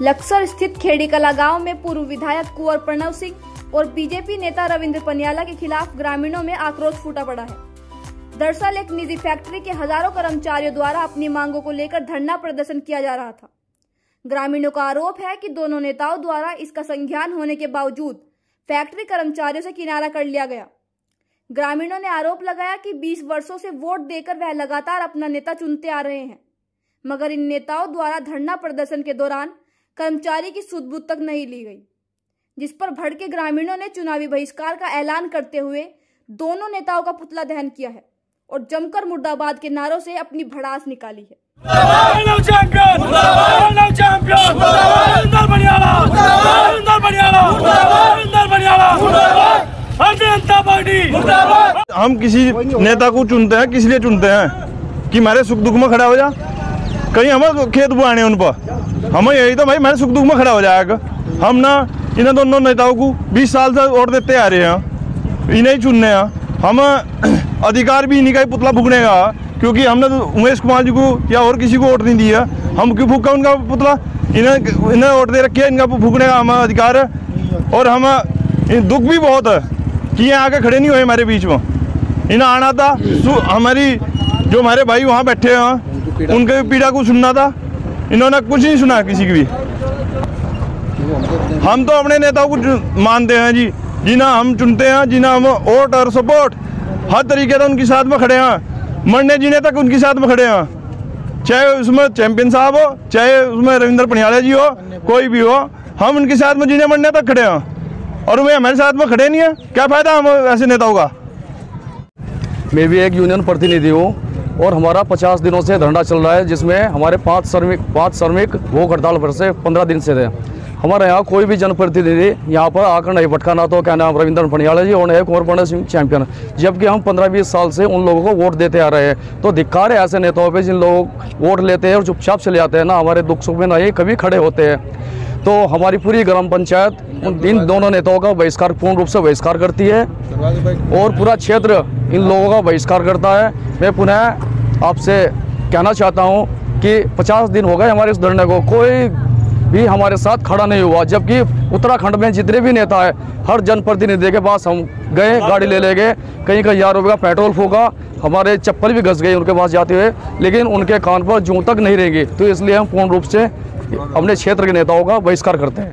लक्सर स्थित खेड़ी कला गांव में पूर्व विधायक कुंवर प्रणव सिंह और बीजेपी नेता रविंद्र पनियाला के खिलाफ ग्रामीणों में आक्रोश फूटा पड़ा है। दरअसल एक निजी फैक्ट्री के हजारों कर्मचारियों द्वारा अपनी मांगों को लेकर धरना प्रदर्शन किया जा रहा था। ग्रामीणों का आरोप है कि दोनों नेताओं द्वारा इसका संज्ञान होने के बावजूद फैक्ट्री कर्मचारियों से किनारा कर लिया गया। ग्रामीणों ने आरोप लगाया कि 20 वर्षों से वोट देकर वह लगातार अपना नेता चुनते आ रहे हैं, मगर इन नेताओं द्वारा धरना प्रदर्शन के दौरान कर्मचारी की सुध-बुध तक नहीं ली गई, जिस पर भड़के ग्रामीणों ने चुनावी बहिष्कार का ऐलान करते हुए दोनों नेताओं का पुतला दहन किया है और जमकर मुर्दाबाद के नारों से अपनी भड़ास निकाली है। हम किसी नेता को चुनते हैं, किस लिए चुनते हैं कि हमारे सुख दुख में खड़ा हो जा, कहीं हमें खेत बुआने उन पर, हमें यही तो भाई हमारे सुख दुख में खड़ा हो जाएगा। हम ना इन दोनों नेताओं को 20 साल से वोट देते आ रहे हैं, इन्हें ही चुनने हैं। हम अधिकार भी इन्हीं का ही पुतला फूकने का, क्योंकि हमने तो उमेश कुमार जी को या और किसी को वोट नहीं दिया, हम क्यों फूका उनका पुतला? इन्हें वोट दे रखी है, इनका फूकने का हमारा अधिकार है। और हम दुख भी बहुत है कि ये आके खड़े नहीं हुए हमारे बीच में। इन्हें आना था, हमारी जो हमारे भाई वहाँ बैठे हैं उनके पीड़ा को सुनना था, इन्होंने कुछ नहीं सुना किसी की भी। हम तो अपने नेताओं को मानते हैं जी, जिन्हें हम चुनते हैं, जिन्हें हम वोट और सपोर्ट हर तरीके से उनके साथ में खड़े हैं, मरने जीने तक उनके साथ में खड़े हैं। चाहे उसमें चैंपियन साहब हो, चाहे उसमें रविंद्र पनियाला जी हो, कोई भी हो, हम उनके साथ में जीने मरने तक खड़े हैं। और वे हमारे साथ में खड़े नहीं है, क्या फायदा हम ऐसे नेताओं का? मैं भी एक यूनियन प्रतिनिधि हूँ और हमारा 50 दिनों से धरना चल रहा है, जिसमें हमारे 5 श्रमिक भूख हड़ताल पर से 15 दिन से थे। हमारे यहाँ कोई भी जनप्रतिनिधि यहाँ पर आकर नहीं भटका, ना तो क्या नाम रविंद्र पनियाला जी और कुंवर प्रणव सिंह चैंपियन, जबकि हम 15-20 साल से उन लोगों को वोट देते आ रहे हैं। तो धिक्कार है ऐसे नेताओं पे जिन लोग वोट लेते हैं और चुपचाप चले जाते हैं, ना हमारे दुख सुख में ना ये कभी खड़े होते हैं। तो हमारी पूरी ग्राम पंचायत इन दोनों नेताओं का बहिष्कार पूर्ण रूप से बहिष्कार करती है और पूरा क्षेत्र इन लोगों का बहिष्कार करता है। मैं पुनः आपसे कहना चाहता हूं कि 50 दिन हो गए हमारे इस धरने को, कोई भी हमारे साथ खड़ा नहीं हुआ, जबकि उत्तराखंड में जितने भी नेता है हर जनप्रतिनिधि के पास हम गए, गाड़ी ले गए, कहीं 1000 रुपये का पेट्रोल फूका, हमारे चप्पल भी घस गए उनके पास जाते हुए, लेकिन उनके कान पर जूं तक नहीं रहेंगी। तो इसलिए हम पूर्ण रूप से अपने क्षेत्र के नेताओं का बहिष्कार करते हैं।